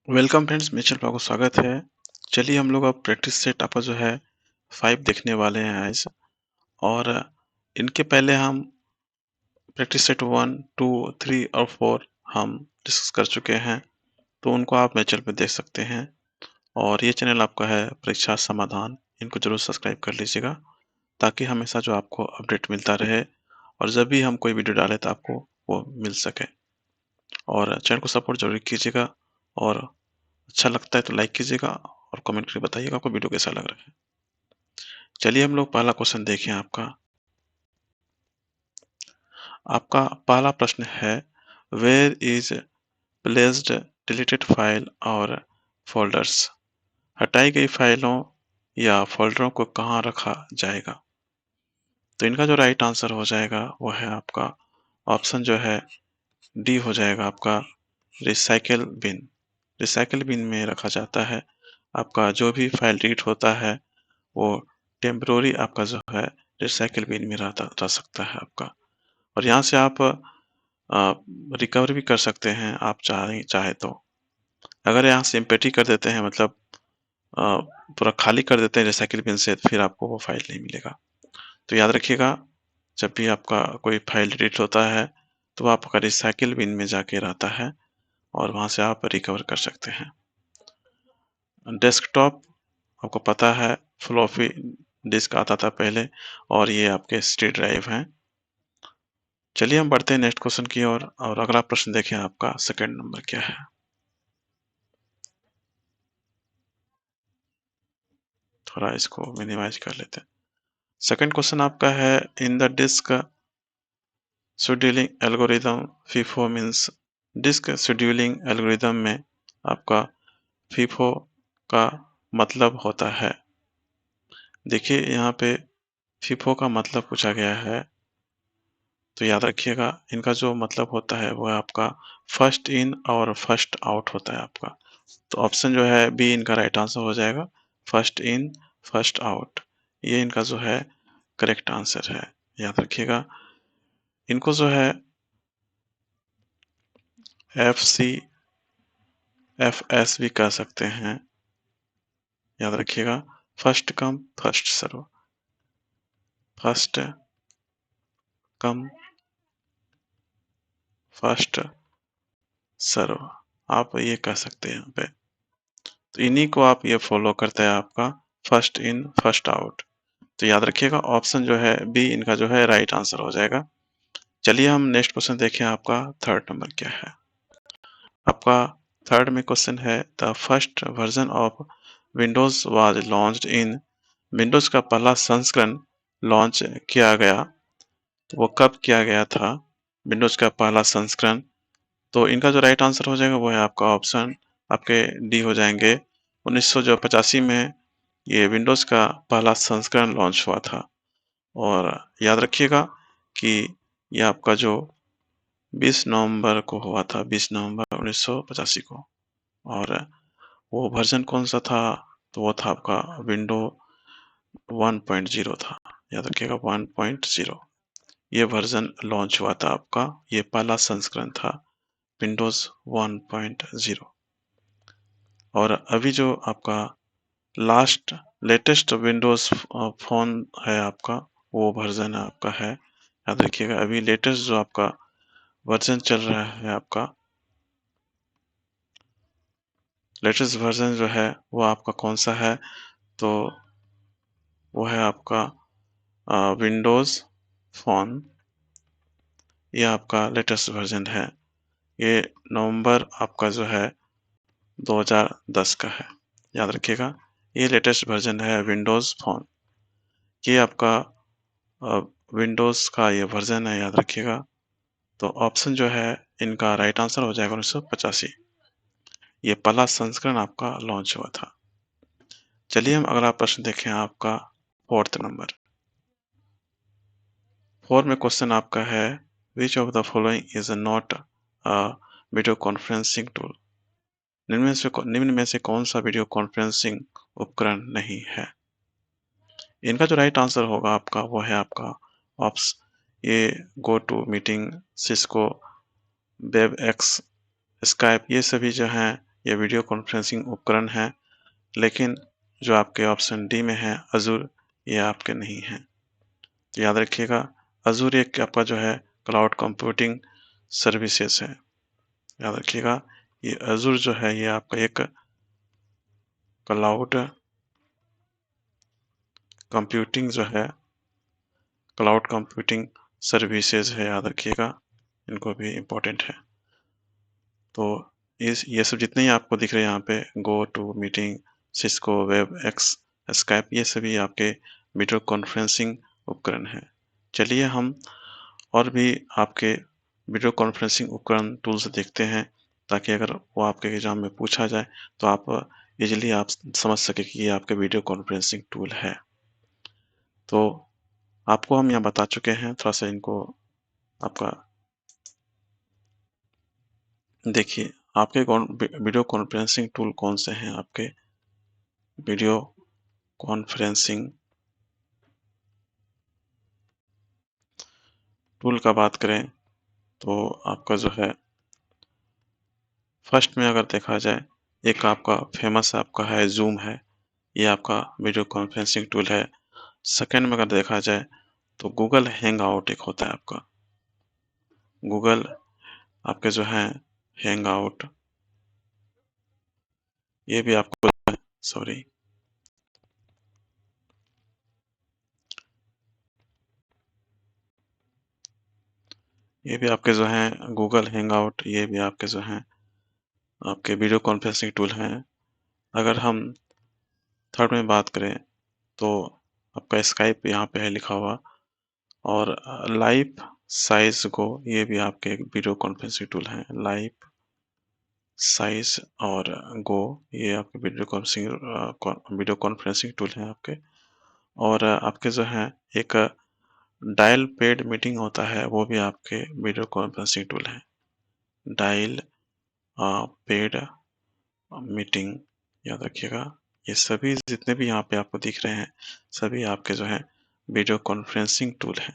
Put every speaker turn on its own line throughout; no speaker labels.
Welcome friends, मेरे channel पर आपका स्वागत है। चलिए हम लोग अब प्रैक्टिस सेट आपका जो है 5 देखने वाले हैं आज। और इनके पहले हम प्रैक्टिस सेट 1, 2, 3 और 4 हम डिस्कस कर चुके हैं, तो उनको आप मेरे चैनल पे देख सकते हैं। और ये चैनल आपका है परीक्षा समाधान, इनको जरूर सब्सक्राइब कर लीजिएगा ताकि हमेशा जो आपको अपडेट मिलता रहे और जब भी हम कोई वीडियो डालें तो आपको वो मिल सके। और चैनल को सपोर्ट जरूर कीजिएगा और अच्छा लगता है तो लाइक कीजिएगा और कमेंट करके बताइएगा आपको वीडियो कैसा लग रहा है। चलिए हम लोग पहला क्वेश्चन देखें आपका। आपका पहला प्रश्न है, where is placed deleted file और फोल्डर्स? हटाई गई फाइलों या फोल्डरों को कहाँ रखा जाएगा? तो इनका जो राइट आंसर हो जाएगा वो है आपका ऑप्शन जो है डी हो जाएगा आपका रिसाइकिल बिन। रिसाइकिल बिन में रखा जाता है। आपका जो भी फाइल डिलीट होता है वो टेम्परोरी आपका जो है रिसाइकिल बिन में रहता रह सकता है आपका। और यहाँ से आप रिकवर भी कर सकते हैं आप चाहे तो। अगर यहाँ से एम्प्टी कर देते हैं मतलब अ, पूरा खाली कर देते हैं रिसाइकिल बिन से, फिर आपको वो फाइल नहीं मिलेगा। तो याद रखिएगा, जब भी आपका कोई फाइल डिलीट होता है तो वो आपका रिसाइकिल बिन में जाके रहता है और वहाँ से आप रिकवर कर सकते हैं। डेस्कटॉप आपको पता है फ्लॉपी डिस्क आता था पहले और ये आपके एसडी ड्राइव हैं। चलिए हम बढ़ते हैं नेक्स्ट क्वेश्चन की ओर और अगला प्रश्न देखें आपका सेकंड नंबर क्या है। थोड़ा इसको मिनिमाइज कर लेते हैं। सेकंड क्वेश्चन आपका है, in the disk scheduling algorithm FIFO means. Disk scheduling algorithm में आपका फीफो का मतलब होता है। देखिए यहाँ पे फीफो का मतलब पूछा गया है, तो याद रखिएगा इनका जो मतलब होता है वो आपका फर्स्ट इन और फर्स्ट आउट होता है आपका। तो ऑप्शन जो है बी इनका राइट आंसर हो जाएगा, फर्स्ट इन फर्स्ट आउट। ये इनका जो है करेक्ट आंसर है। याद रखिएगा इनको जो है एफ सी एफ एस भी कह सकते हैं। याद रखिएगा first come first serve, first come first serve, आप ये कह सकते हैं यहाँ पे। तो इन्हीं को आप ये फॉलो करते हैं आपका फर्स्ट इन फर्स्ट आउट। तो याद रखिएगा ऑप्शन जो है बी इनका जो है राइट आंसर हो जाएगा। चलिए हम नेक्स्ट क्वेश्चन देखें आपका थर्ड नंबर क्या है। आपका थर्ड में क्वेश्चन है, the first version of Windows was launched in. Windows का पहला संस्करण लॉन्च किया गया तो वो कब किया गया था? विंडोज का पहला संस्करण। तो इनका जो राइट आंसर हो जाएगा वो है आपका ऑप्शन आपके डी हो जाएंगे। 1985 में ये विंडोज का पहला संस्करण लॉन्च हुआ था। और याद रखिएगा कि ये आपका जो 20 नवंबर को हुआ था, 20 नवंबर 1985 को। और वो वर्जन कौन सा था? तो वो था आपका विंडो 1.0 था। याद रखिएगा 1.0 ये वर्जन लॉन्च हुआ था आपका, ये पहला संस्करण था विंडोज 1.0। और अभी जो आपका लास्ट लेटेस्ट विंडोज फोन है आपका, वो वर्जन आपका है। याद रखिएगा अभी लेटेस्ट जो आपका वर्जन चल रहा है आपका, लेटेस्ट वर्जन जो है वो आपका कौन सा है? तो वो है आपका विंडोज फोन। ये आपका लेटेस्ट वर्जन है। ये नवंबर आपका जो है 2010 का है। याद रखिएगा ये लेटेस्ट वर्जन है विंडोज फोन। ये आपका विंडोज का ये वर्जन है, याद रखिएगा। तो ऑप्शन जो है इनका राइट आंसर हो जाएगा 1985। ये पहला संस्करण आपका लॉन्च हुआ था। चलिए हम अगला प्रश्न देखें आपका फोर्थ नंबर। फोर्थ में क्वेश्चन आपका है, which of the following is not a video conferencing tool. निम्न में से कौन सा वीडियो कॉन्फ्रेंसिंग उपकरण नहीं है? इनका जो राइट आंसर होगा आपका वो है आपका ऑप्स ये go to meeting, Cisco, Webex, Skype, ये सभी जो हैं ये वीडियो कॉन्फ्रेंसिंग उपकरण है, लेकिन जो आपके ऑप्शन डी में है अज़ूर, ये आपके नहीं है। तो याद रखिएगा, अज़ूर एक आपका जो है क्लाउड कंप्यूटिंग सर्विसेज है। याद रखिएगा, ये अज़ूर जो है ये आपका एक क्लाउड कंप्यूटिंग जो है क्लाउड कंप्यूटिंग सर्विसेज है। याद रखिएगा, इनको भी इम्पोर्टेंट है। तो इस ये सब जितने ही आपको दिख रहे हैं यहाँ पे, go to meeting, Cisco, Webex, Skype, ये सभी आपके वीडियो कॉन्फ्रेंसिंग उपकरण हैं। चलिए हम और भी आपके वीडियो कॉन्फ्रेंसिंग उपकरण टूल्स देखते हैं, ताकि अगर वो आपके एग्जाम में पूछा जाए तो आप इजीली आप समझ सके कि ये आपके वीडियो कॉन्फ्रेंसिंग टूल है। तो आपको हम यहाँ बता चुके हैं, थोड़ा सा इनको आपका देखिए, आपके वीडियो कॉन्फ्रेंसिंग टूल कौन से हैं। आपके वीडियो कॉन्फ्रेंसिंग टूल का बात करें तो आपका जो है फर्स्ट में अगर देखा जाए, एक आपका फेमस आपका है जूम है, ये आपका वीडियो कॉन्फ्रेंसिंग टूल है। सेकंड में अगर देखा जाए तो गूगल हैंग आउट एक होता है आपका, गूगल आपके जो है हैंग आउट, ये भी आपको सॉरी ये भी आपके जो है गूगल हैंग आउट, ये भी आपके जो है आपके वीडियो कॉन्फ्रेंसिंग टूल हैं। अगर हम थर्ड में बात करें तो आपका स्काइप यहाँ पे है लिखा हुआ, और लाइव साइज गो, ये भी आपके वीडियो कॉन्फ्रेंसिंग टूल हैं। लाइव साइज और गो, ये आपके वीडियो कॉन्फ्रेंसिंग टूल हैं आपके। और आपके जो है एक डायल पेड मीटिंग होता है, वो भी आपके वीडियो कॉन्फ्रेंसिंग टूल है। डायल पेड मीटिंग, याद रखिएगा, ये सभी जितने भी यहाँ पे आपको दिख रहे हैं, सभी आपके जो है वीडियो कॉन्फ्रेंसिंग टूल है।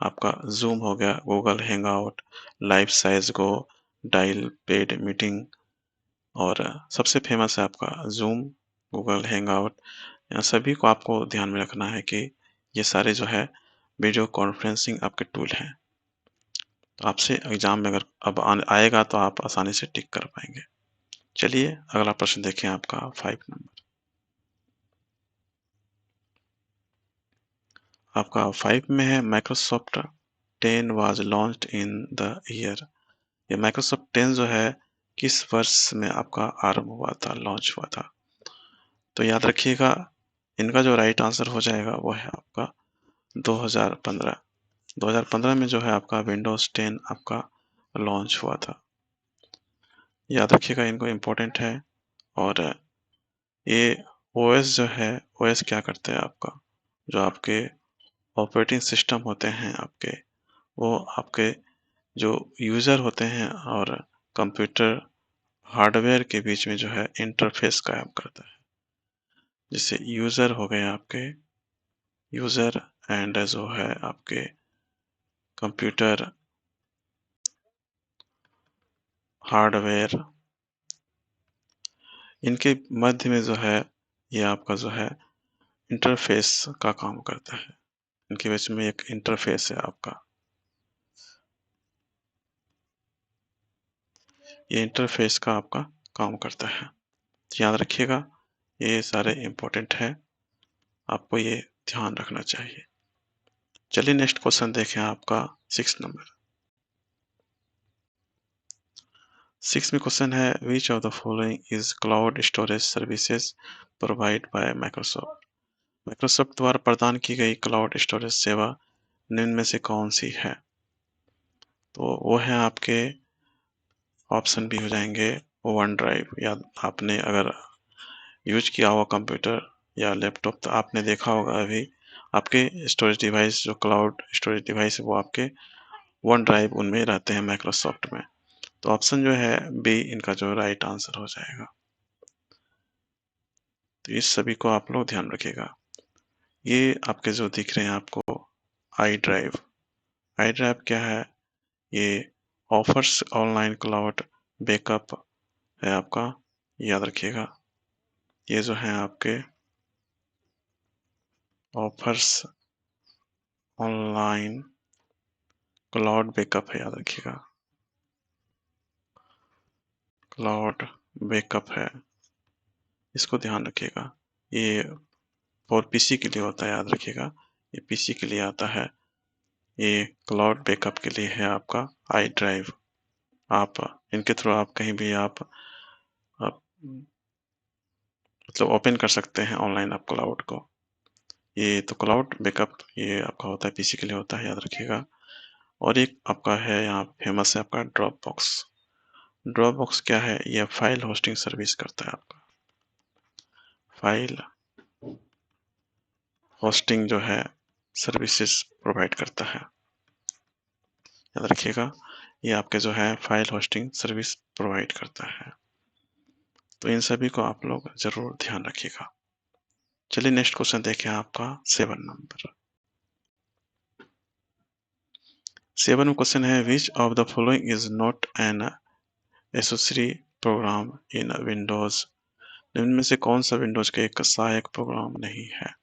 आपका जूम हो गया, Google Hangout, Lifesize Go, Dialpad meeting, और सबसे फेमस है आपका जूम, गूगल हैंग आउट। यहाँ सभी को आपको ध्यान में रखना है कि ये सारे जो है वीडियो कॉन्फ्रेंसिंग आपके टूल हैं। तो आपसे एग्जाम में अगर अब आएगा तो आप आसानी से टिक कर पाएंगे। चलिए अगला प्रश्न देखें, आपका 5 नंबर। आपका 5 में है, Microsoft 10 was launched in the year. ये माइक्रोसॉफ्ट 10 जो है किस वर्ष में आपका आरंभ हुआ था, लॉन्च हुआ था। तो याद रखिएगा, इनका जो राइट आंसर हो जाएगा वो है आपका 2015। 2015 में जो है आपका विंडोज 10 आपका लॉन्च हुआ था। याद रखिएगा, इनको इम्पोर्टेंट है। और ये ओएस जो है, ओएस क्या करते हैं आपका, जो आपके ऑपरेटिंग सिस्टम होते हैं आपके, वो आपके जो यूज़र होते हैं और कंप्यूटर हार्डवेयर के बीच में जो है इंटरफेस कायम करता है। जैसे यूज़र हो गए आपके, यूज़र एंड जो है आपके कंप्यूटर हार्डवेयर, इनके मध्य में जो है ये आपका जो है इंटरफेस का काम करता है। इनके बीच में एक इंटरफेस है आपका, ये इंटरफेस का आपका काम करता है। तो याद रखिएगा, ये सारे इम्पोर्टेंट है, आपको ये ध्यान रखना चाहिए। चलिए नेक्स्ट क्वेश्चन देखें, आपका 6 नंबर। 6 में क्वेश्चन है, which of the following is cloud storage services provide by Microsoft. Microsoft द्वारा प्रदान की गई क्लाउड स्टोरेज सेवा निम्न में से कौन सी है। तो वो है आपके ऑप्शन भी हो जाएंगे वन ड्राइव, या आपने अगर यूज किया हुआ कंप्यूटर या लैपटॉप तो आपने देखा होगा अभी आपके स्टोरेज डिवाइस, जो क्लाउड स्टोरेज डिवाइस है वो आपके वन ड्राइव उनमें रहते हैं माइक्रोसॉफ्ट में। तो ऑप्शन जो है बी इनका जो राइट आंसर हो जाएगा। तो इस सभी को आप लोग ध्यान रखिएगा। ये आपके जो दिख रहे हैं आपको आई ड्राइव, आई ड्राइव क्या है, ये ऑफर्स ऑनलाइन क्लाउड बैकअप है आपका, याद रखिएगा। ये जो है आपके ऑफर्स ऑनलाइन क्लाउड बैकअप है, याद रखिएगा। क्लाउड बैकअप है, इसको ध्यान रखिएगा। ये फॉर पीसी के लिए होता है, याद रखिएगा। ये पीसी के लिए आता है। ये क्लाउड बैकअप के लिए है आपका आई ड्राइव। आप इनके थ्रू आप कहीं भी आप मतलब ओपन कर सकते हैं ऑनलाइन आप क्लाउड को। ये तो क्लाउड बैकअप ये आपका होता है, पीसी के लिए होता है, याद रखिएगा। और एक आपका है यहाँ फेमस है आपका ड्रॉप बॉक्स। ड्रॉप बॉक्स क्या है? ये फाइल होस्टिंग सर्विस करता है आपका। फाइल होस्टिंग जो है सर्विसेज प्रोवाइड करता है, याद रखिएगा। ये आपके जो है फाइल होस्टिंग सर्विस प्रोवाइड करता है। तो इन सभी को आप लोग जरूर ध्यान रखिएगा। चलिए नेक्स्ट क्वेश्चन देखें आपका 7 नंबर। 7 क्वेश्चन है, which of the following is not an एसोसिएटरी प्रोग्राम इन विंडोज। निम्न में से कौन सा विंडोज का एक सहायक प्रोग्राम नहीं है?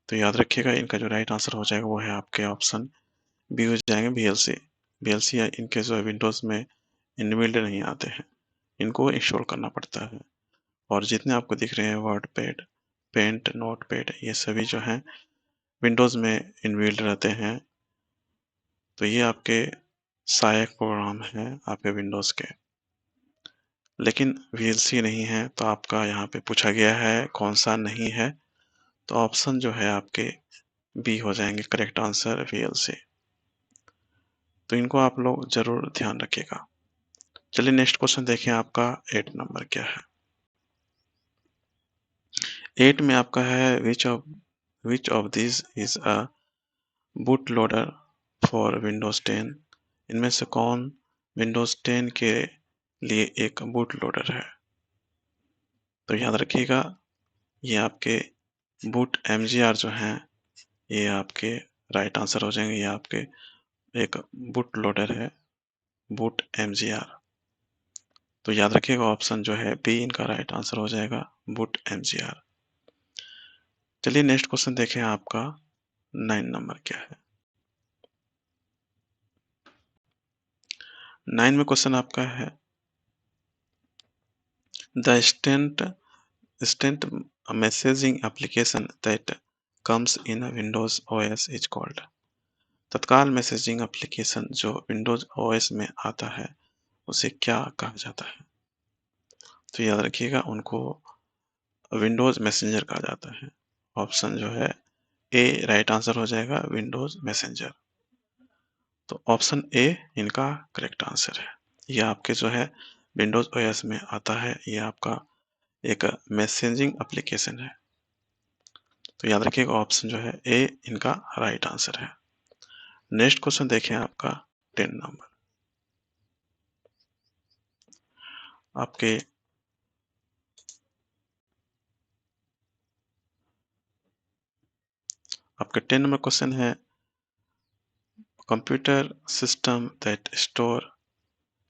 तो याद रखिएगा, इनका जो राइट आंसर हो जाएगा वो है आपके ऑप्शन बी हो जाएंगे, वीएलसी। वीएलसी या इनके जो है विंडोज में इनबिल्ड नहीं आते हैं, इनको इंस्टॉल करना पड़ता है। और जितने आपको दिख रहे हैं WordPad, Paint, Notepad, ये सभी जो हैं विंडोज में इनबिल्ड रहते हैं। तो ये आपके सहायक प्रोग्राम हैं आपके विंडोज के, लेकिन वीएलसी नहीं है। तो आपका यहाँ पे पूछा गया है कौन सा नहीं है, तो ऑप्शन जो है आपके बी हो जाएंगे करेक्ट आंसर, वीएलसी। तो इनको आप लोग जरूर ध्यान रखिएगा। चलिए नेक्स्ट क्वेश्चन देखें आपका 8 नंबर क्या है। 8 में आपका है, which of this is a boot loader for Windows 10। इनमें से कौन विंडोज 10 के लिए एक बूट लोडर है? तो याद रखिएगा, ये आपके बूट एमजीआर जो हैं ये आपके राइट आंसर हो जाएंगे। ये आपके एक बूट लोडर है, बूट एमजीआर। तो याद रखिएगा ऑप्शन जो है बी इनका राइट आंसर हो जाएगा, बूट एमजीआर। चलिए नेक्स्ट क्वेश्चन देखें आपका 9 नंबर क्या है। 9 में क्वेश्चन आपका है, the instant messaging application that comes in Windows OS is called। तत्काल मैसेजिंग एप्लीकेशन जो विंडोज ओएस में आता है उसे क्या कहा जाता है? तो याद रखिएगा, उनको विंडोज मैसेंजर कहा जाता है। ऑप्शन जो है ए राइट आंसर हो जाएगा, विंडोज मैसेंजर। तो ऑप्शन ए इनका करेक्ट आंसर है। ये आपके जो है विंडोज ओएस में आता है, ये आपका एक मैसेजिंग एप्लीकेशन है। तो याद रखिएगा ऑप्शन जो है ए इनका राइट आंसर है। नेक्स्ट क्वेश्चन देखें आपका 10 नंबर। आपके आपके 10 नंबर क्वेश्चन है, computer system that store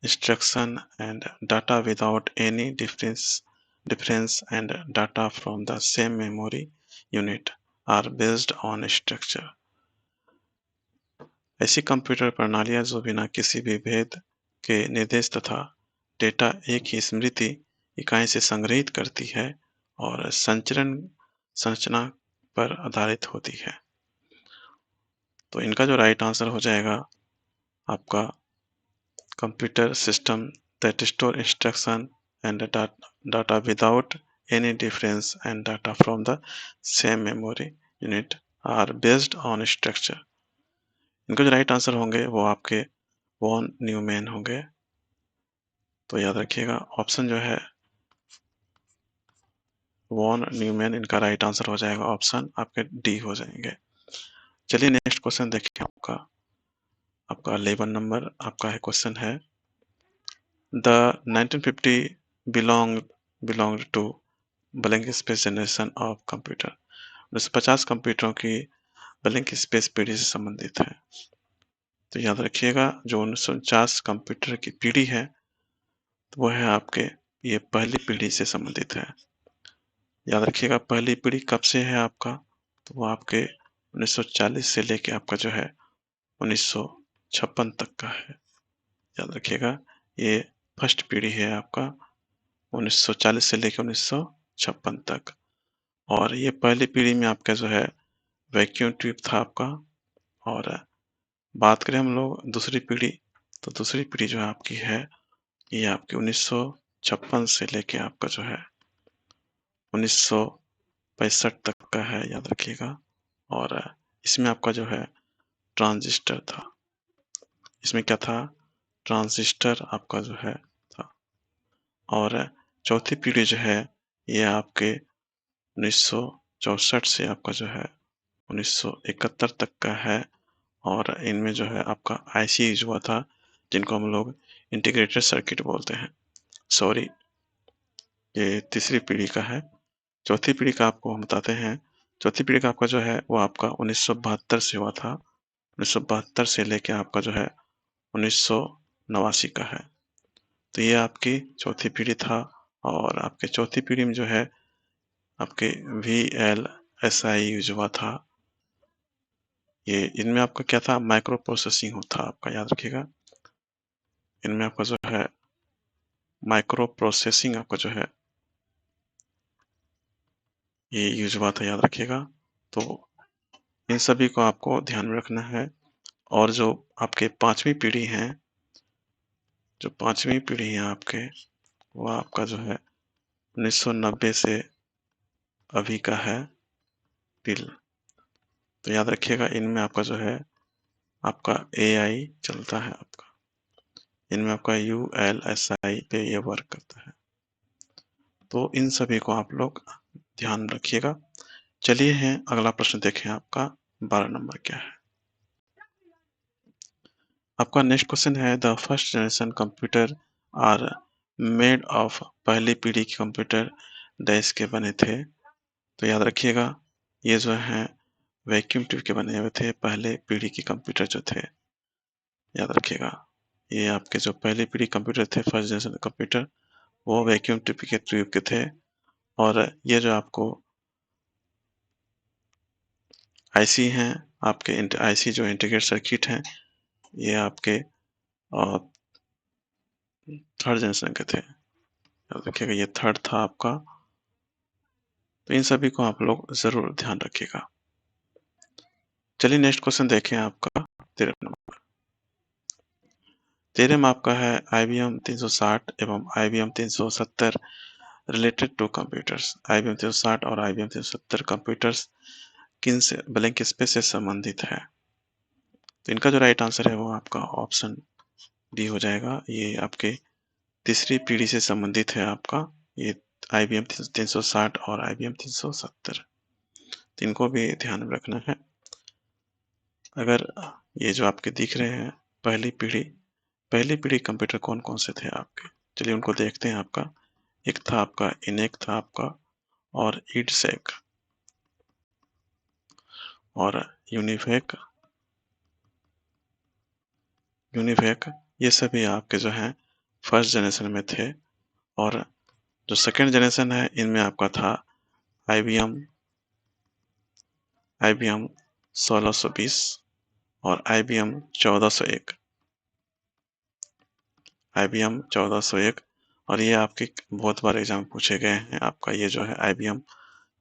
instruction and data without any difference and data from the same memory unit are based on structure। ऐसी कंप्यूटर प्रणालियां जो बिना किसी भी भेद के निर्देश तथा डेटा एक ही स्मृति इकाई से संग्रहित करती है और संचरण संरचना पर आधारित होती है। तो इनका जो राइट आंसर हो जाएगा आपका computer system that store instruction and data without any difference and data from the same memory unit are based on structure। इनका जो राइट आंसर होंगे वो आपके वॉन न्यूमैन होंगे। तो याद रखिएगा ऑप्शन जो है वॉन न्यूमैन इनका राइट आंसर हो जाएगा, ऑप्शन आपके डी हो जाएंगे। चलिए नेक्स्ट क्वेश्चन देखिए आपका आपका 11 नंबर आपका है क्वेश्चन है, the 1950 belonged to blank space generation of computer. 1950 कंप्यूटरों की ब्लैंक स्पेस पीढ़ी से संबंधित है। तो याद रखिएगा जो 1949 कंप्यूटर की पीढ़ी है, वो है आपके ये पहली पीढ़ी से संबंधित है। याद रखिएगा पहली पीढ़ी कब से है आपका, तो वो आपके 1940 से लेके आपका जो है 1956 तक का है। याद रखिएगा ये फर्स्ट पीढ़ी है आपका 1940 से लेके 1956 तक। और ये पहली पीढ़ी में आपका जो है वैक्यूम ट्यूब था आपका। और बात करें हम लोग दूसरी पीढ़ी, तो दूसरी पीढ़ी जो है आपकी है, ये आपकी 1956 से लेके आपका जो है 1965 तक का है, याद रखिएगा। और इसमें आपका जो है ट्रांजिस्टर था। इसमें क्या था? ट्रांजिस्टर आपका जो है था। और चौथी पीढ़ी जो है ये आपके 1964 से आपका जो है 1971 तक का है। और इनमें जो है आपका आईसी यूज हुआ था, जिनको हम लोग इंटीग्रेटेड सर्किट बोलते हैं। सॉरी, ये तीसरी पीढ़ी का है। चौथी पीढ़ी का आपको हम बताते हैं। चौथी पीढ़ी का आपका जो है वो आपका 1972 से हुआ था। 1972 से लेके आपका जो है 1989 का है। तो ये आपकी चौथी पीढ़ी था। और आपके चौथी पीढ़ी में जो है आपके VLSI यूज हुआ था। ये इनमें आपका क्या था? माइक्रो प्रोसेसिंग होता आपका, याद रखिएगा। इनमें आपका जो है माइक्रो प्रोसेसिंग आपका जो है ये यूज हुआ था, याद रखिएगा। तो इन सभी को आपको ध्यान में रखना है। और जो आपके पांचवी पीढ़ी है, जो पांचवी पीढ़ी है आपके, वो आपका जो है 1990 से अभी का है टिल। तो याद रखिएगा इनमें आपका जो है आपका AI चलता है आपका। इनमें आपका ULSI पे ये वर्क करता है। तो इन सभी को आप लोग ध्यान रखिएगा। चलिए हैं अगला प्रश्न देखें, आपका 12 नंबर क्या है। आपका नेक्स्ट क्वेश्चन है, the first generation computer are made of, पहली पीढ़ी के कंप्यूटर डैश के बने थे। तो याद रखिएगा ये जो है वैक्यूम ट्यूब के बने हुए थे। पहले पीढ़ी के कंप्यूटर जो थे, याद रखिएगा ये आपके जो पहली पीढ़ी कंप्यूटर थे, फर्स्ट जनरेशन कंप्यूटर, वो वैक्यूम ट्यूब के थे। और ये जो आपको आईसी हैं, आपके आईसी जो इंटीग्रेटेड सर्किट हैं, ये आपके थर्ड जनरेशन के थे। याद रखिएगा ये थर्ड था आपका। तो इन सभी को आप लोग जरूर ध्यान रखिएगा। चलिए नेक्स्ट क्वेश्चन देखें आपका 13 नंबर। 13 में आपका है IBM 360 एवं IBM 370 related to computers. IBM 360 और IBM 370 कंप्यूटर्स किन से ब्लैंक स्पेस से संबंधित है? तो इनका जो राइट आंसर है वो आपका ऑप्शन डी हो जाएगा। ये आपके तीसरी पीढ़ी से संबंधित है आपका ये IBM 360 और IBM 370। तो इनको भी ध्यान में रखना है। अगर ये जो आपके दिख रहे हैं पहली पीढ़ी कंप्यूटर कौन कौन से थे आपके, चलिए उनको देखते हैं। आपका एक था आपका इनेक था आपका, और ईडसेक और यूनिवेक यूनिवेक ये सभी आपके जो हैं फर्स्ट जनरेशन में थे। और जो सेकेंड जनरेशन है इनमें आपका था IBM 1620 और IBM 1401। IBM 1401, और ये आपके बहुत बार एग्जाम पूछे गए हैं। आपका ये जो है IBM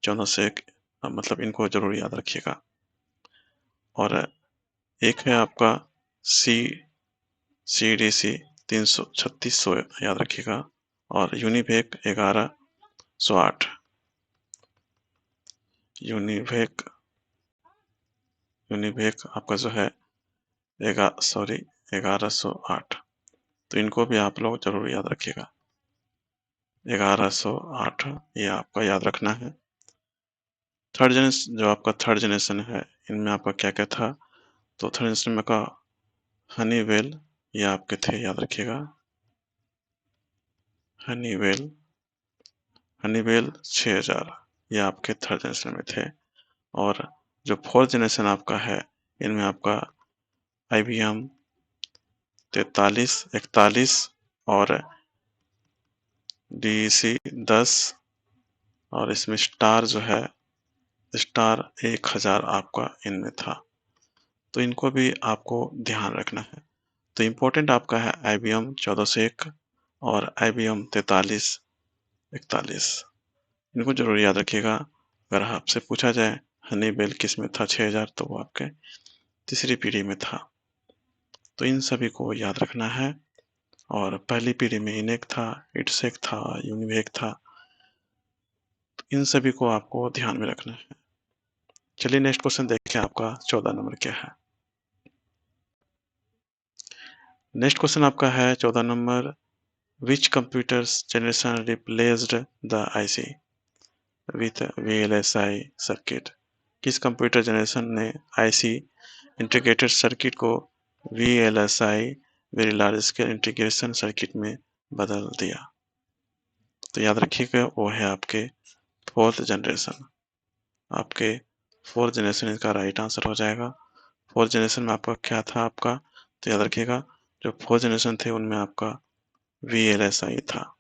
1401, मतलब इनको जरूर याद रखिएगा। और एक है आपका CDC 3600, याद रखिएगा। और यूनिवेक 1108, यूनिवेक यूनिवेक आपका जो है 1108। तो इनको भी आप लोग जरूर याद रखिएगा। 1108 ये आपका याद रखना है। थर्ड जनरेशन जो आपका थर्ड जनरेशन है, इनमें आपका क्या क्या था? तो थर्ड जनरेशन में का हनीवेल ये आपके थे, याद रखिएगा। हनीवेल हनीवेल 6000 ये आपके थर्ड जनरेशन में थे। और जो फोर्थ जनरेशन आपका है, इनमें आपका IBM 4341 और DC10 और इसमें स्टार जो है स्टार 1000 आपका इनमें था। तो इनको भी आपको ध्यान रखना है। तो इम्पोर्टेंट आपका है IBM 1401 और IBM 4341। इनको जरूर याद रखिएगा। अगर आपसे पूछा जाए हनीबेल किस में था 6000, तो वो आपके तीसरी पीढ़ी में था। तो इन सभी को याद रखना है। और पहली पीढ़ी में इनेक था, इटसेक था, यूनिवेक था। तो इन सभी को आपको ध्यान में रखना है। चलिए नेक्स्ट क्वेश्चन देखिए, आपका 14 नंबर क्या है। नेक्स्ट क्वेश्चन आपका है 14 number, which computers generation replaced the IC with VLSI circuit. किस कंप्यूटर जनरेशन ने IC इंटीग्रेटेड सर्किट को VLSI very large scale integration circuit में बदल दिया। तो याद रखिएगा वो है आपके फोर्थ जनरेशन। आपके फोर्थ जनरेशन इसका राइट आंसर हो जाएगा। फोर्थ जनरेशन में आपका क्या था आपका, तो याद रखिएगा जो फोर्थ जनरेशन थे उनमें आपका VLSI था।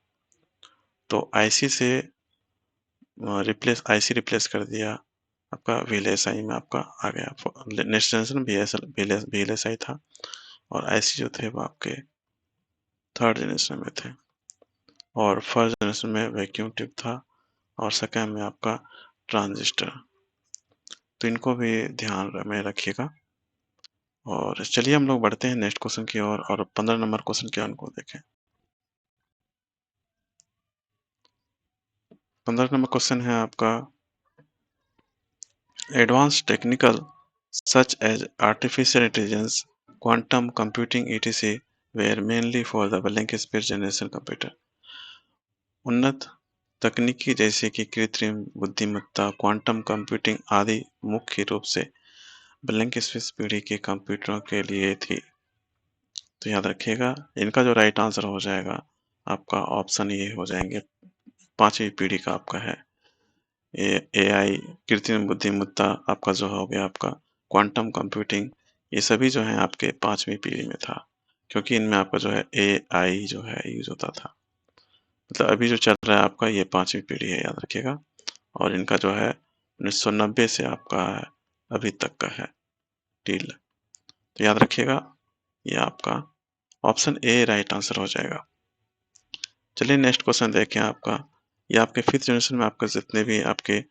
तो IC से IC रिप्लेस कर दिया आपका VLSI में आपका आ गया। नेक्स्ट जनरेशन VLSI था और IC जो थे वो आपके थर्ड जनरेशन में थे। और फर्स्ट जनरेशन में वैक्यूम ट्यूब था और सेकेंड में आपका ट्रांजिस्टर। तो इनको भी ध्यान में रखिएगा। और चलिए हम लोग बढ़ते हैं नेक्स्ट क्वेश्चन की ओर और 15 नंबर क्वेश्चन क्या उनको देखें। 15 नंबर क्वेश्चन है आपका, advance technical such as artificial intelligence, quantum computing etc. were mainly for the blank space generation computer। उन्नत तकनीकी जैसे कि कृत्रिम बुद्धिमत्ता, क्वांटम कंप्यूटिंग आदि मुख्य रूप से ब्लैंक स्पेस पीढ़ी के कंप्यूटरों के लिए थी। तो याद रखिएगा इनका जो राइट आंसर हो जाएगा आपका ऑप्शन ये हो जाएंगे, पांचवी पीढ़ी का आपका है AI, कृत्रिम बुद्धिमत्ता आपका जो हो गया आपका क्वांटम कंप्यूटिंग, ये सभी जो है आपके पांचवी पीढ़ी में था। क्योंकि इनमें आपका जो है AI जो है यूज होता था। मतलब अभी जो चल रहा है आपका ये पांचवी पीढ़ी है, याद रखिएगा। और इनका जो है 1990 से आपका है अभी तक का है डील। तो याद रखिएगा ये आपका ऑप्शन ए राइट आंसर हो जाएगा। चलिए नेक्स्ट क्वेश्चन देखें आपका, ये आपके फिफ्थ जनरेशन में आपके जितने भी आपके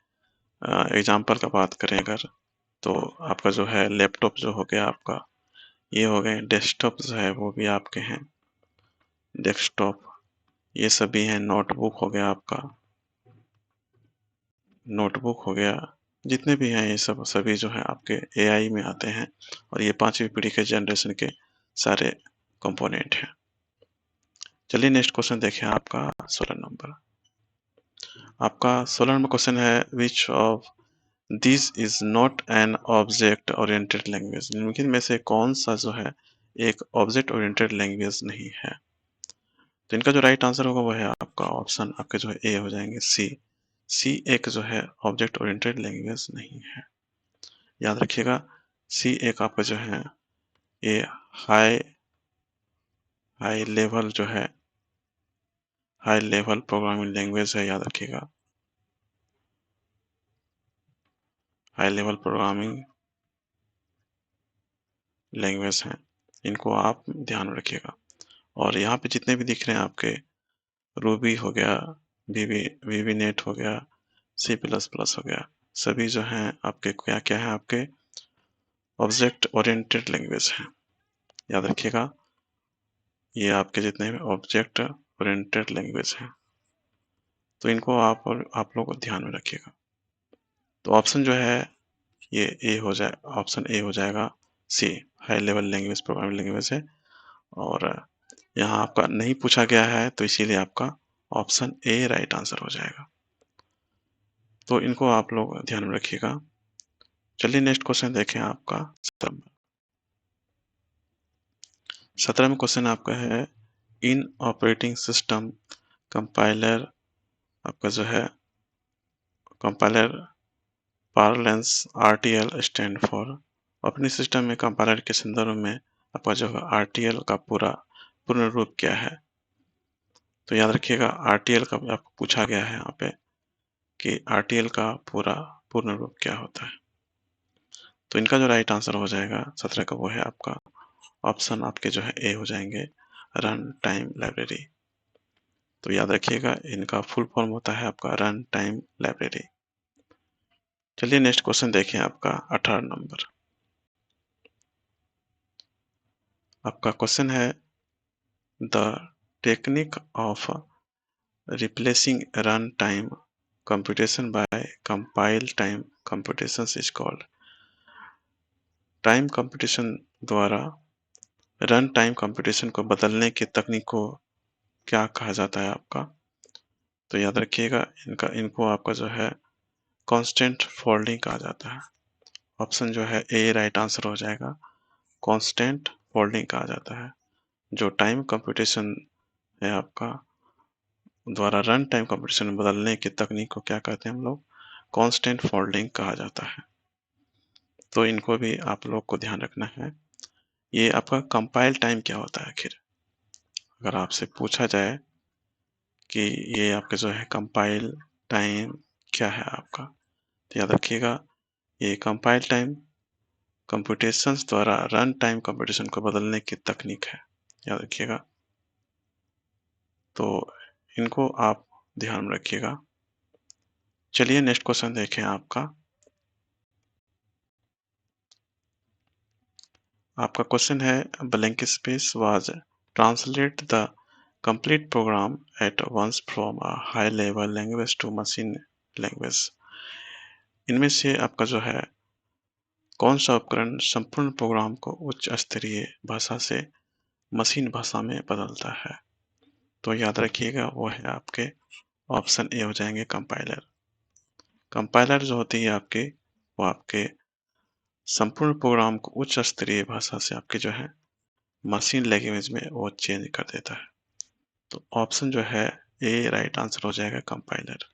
एग्जाम्पल का बात करें अगर, तो आपका जो है लैपटॉप जो हो गया आपका, ये हो गए डेस्कटॉप जो है वो भी आपके हैं डेस्कटॉप, ये सभी हैं। नोटबुक हो गया आपका, नोटबुक हो गया, जितने भी हैं ये सब सभी जो है आपके AI में आते हैं। और ये पांचवी पीढ़ी के जनरेशन के सारे कंपोनेंट हैं। चलिए नेक्स्ट क्वेश्चन देखें आपका 16 नंबर। आपका 16 नंबर क्वेश्चन है, which of this is not an object oriented language. निम्नलिखित में से कौन सा जो है एक ऑब्जेक्ट ओरिएंटेड लैंग्वेज नहीं है। तो इनका जो राइट आंसर होगा वो है आपका ऑप्शन आपके जो है ए हो जाएंगे सी एक जो है ऑब्जेक्ट ओरिएंटेड लैंग्वेज नहीं है। याद रखिएगा सी एक आपका जो है ये हाई हाई लेवल जो है हाई लेवल प्रोग्रामिंग लैंग्वेज है। याद रखिएगा हाई लेवल प्रोग्रामिंग लैंग्वेज है, इनको आप ध्यान में रखिएगा। और यहाँ पे जितने भी दिख रहे हैं आपके, रूबी हो गया, वीवी नेट हो गया, C++ हो गया, सभी जो हैं आपके क्या क्या है आपके ऑब्जेक्ट ओरिएंटेड लैंग्वेज हैं। याद रखिएगा ये आपके जितने भी ऑब्जेक्ट ओरिएंटेड लैंग्वेज हैं, तो इनको आप लोग ध्यान में रखिएगा। तो ऑप्शन जो है ये ए हो जाए, ऑप्शन ए हो जाएगा C, high level language programming language है। और यहाँ आपका नहीं पूछा गया है तो इसीलिए आपका ऑप्शन ए राइट आंसर हो जाएगा। तो इनको आप लोग ध्यान में रखिएगा। चलिए नेक्स्ट क्वेश्चन देखें आपका 17वां क्वेश्चन आपका है, इन ऑपरेटिंग सिस्टम कंपाइलर आपका जो है compiler parlance RTL stand for. अपने सिस्टम में कंपाइलर के संदर्भ में आपका जो है RTL का पूर्ण रूप क्या है। तो याद रखिएगा आरटीएल का भी आपको पूछा गया है यहाँ पे कि आरटीएल का पूर्ण रूप क्या होता है। तो इनका जो राइट आंसर हो जाएगा 17 का वो है आपका ऑप्शन आपके जो है ए हो जाएंगे, रन टाइम लाइब्रेरी। तो याद रखिएगा इनका फुल फॉर्म होता है आपका रन टाइम लाइब्रेरी। चलिए नेक्स्ट क्वेश्चन देखें आपका 18 नंबर। आपका क्वेश्चन है the technique of replacing run time computation by compile time computation is called. Time computation द्वारा रन टाइम कंप्यूटेशन को बदलने की तकनीक को क्या कहा जाता है आपका। तो याद रखिएगा इनको आपका जो है कांस्टेंट फोल्डिंग कहा जाता है। ऑप्शन जो है ए राइट आंसर हो जाएगा, कांस्टेंट फोल्डिंग कहा जाता है। जो टाइम कंप्यूटेशन है आपका द्वारा रन टाइम कंप्यूटेशन में बदलने की तकनीक को क्या कहते हैं हम लोग, कांस्टेंट फोल्डिंग कहा जाता है। तो इनको भी आप लोग को ध्यान रखना है। ये आपका कंपाइल टाइम क्या होता है आखिर, अगर आपसे पूछा जाए कि ये आपका जो है कंपाइल टाइम क्या है आपका, तो याद रखिएगा ये कंपाइल टाइम कंप्यूटेशंस द्वारा रन टाइम कंप्यूटेशन को बदलने की तकनीक है, याद रखिएगा। तो इनको आप ध्यान में रखिएगा। चलिए नेक्स्ट क्वेश्चन देखें आपका। आपका क्वेश्चन है blank space was translate the complete program at once from a high level language to machine language. इनमें से आपका जो है कौन सा उपकरण संपूर्ण प्रोग्राम को उच्च स्तरीय भाषा से मशीन भाषा में बदलता है। तो याद रखिएगा वो है आपके ऑप्शन ए हो जाएंगे कंपाइलर। कंपाइलर जो होती है आपकी वो आपके संपूर्ण प्रोग्राम को उच्च स्तरीय भाषा से आपके जो है मशीन लैंग्वेज में वो चेंज कर देता है। तो ऑप्शन जो है ए राइट आंसर हो जाएगा कंपाइलर।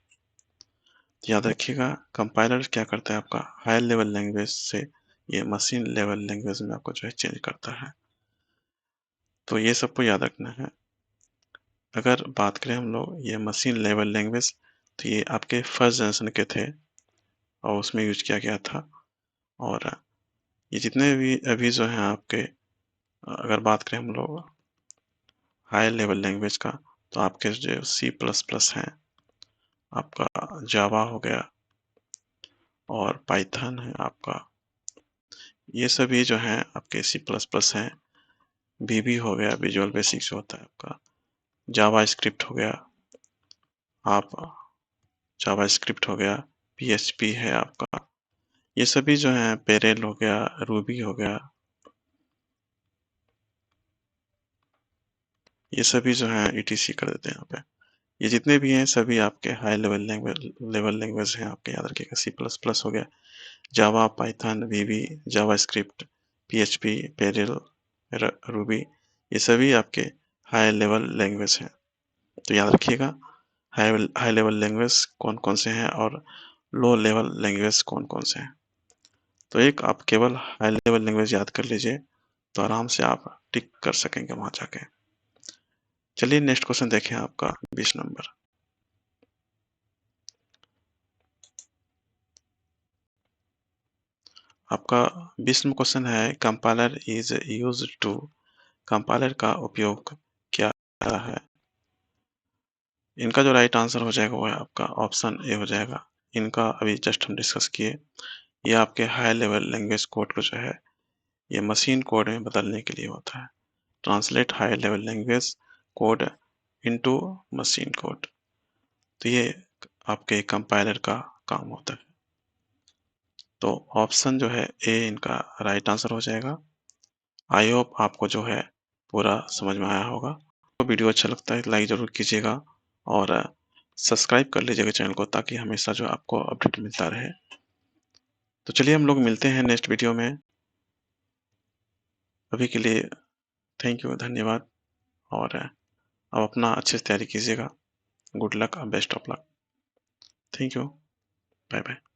याद रखिएगा कंपाइलर क्या करता है आपका हाई लेवल लैंग्वेज से ये मशीन लेवल लैंग्वेज में आपको जो है चेंज करता है। तो ये सबको याद रखना है। अगर बात करें हम लोग ये मशीन लेवल लैंग्वेज, तो ये आपके फर्स्ट जनरेशन के थे और उसमें यूज किया गया था। और ये जितने भी अभी जो हैं आपके, अगर बात करें हम लोग हाई लेवल लैंग्वेज का, तो आपके जो सी प्लस प्लस हैं, आपका जावा हो गया और पाइथन है आपका, ये सभी जो हैं आपके सी प्लस प्लस हैं। वीबी हो गया, विजुअल बेसिक्स होता है आपका, जावा स्क्रिप्ट हो गया, आप जावा स्क्रिप्ट हो गया, पीएचपी है आपका, ये सभी जो है पेरेल हो गया, रूबी हो गया, ये सभी जो है ईटीसी कर देते हैं यहाँ पे। ये जितने भी हैं सभी आपके हाई लेवल लैंग्वेज हैं आपके, याद रखिएगा सी प्लस प्लस हो गया, जावा, पाइथन, वीबी, जावा स्क्रिप्ट, पीएचपी, पेरेल, रूबी, ये सभी आपके हाई लेवल लैंग्वेज हैं। तो याद रखिएगा हाई लेवल लैंग्वेज कौन कौन से हैं और लो लेवल लैंग्वेज कौन कौन से हैं। तो एक आप केवल हाई लेवल लैंग्वेज याद कर लीजिए तो आराम से आप टिक कर सकेंगे वहां जाके। चलिए नेक्स्ट क्वेश्चन देखें आपका 20 नंबर। आपका 20वां क्वेश्चन है compiler is used to. Compiler का उपयोग क्या है। इनका जो राइट आंसर हो जाएगा वो है आपका ऑप्शन ए हो जाएगा। इनका अभी जस्ट हम डिस्कस किए, ये आपके हाई लेवल लैंग्वेज कोड को जो है ये मशीन कोड में बदलने के लिए होता है। Translate high level language code into machine code. तो ये आपके कंपाइलर का काम होता है। तो ऑप्शन जो है ए इनका राइट आंसर हो जाएगा। आई होप आपको जो है पूरा समझ में आया होगा। तो वीडियो अच्छा लगता है लाइक ज़रूर कीजिएगा और सब्सक्राइब कर लीजिएगा चैनल को, ताकि हमेशा जो आपको अपडेट मिलता रहे। तो चलिए हम लोग मिलते हैं नेक्स्ट वीडियो में। अभी के लिए थैंक यू, धन्यवाद। और अब अपना अच्छे से तैयारी कीजिएगा। Good luck, best of luck. Thank you, bye bye.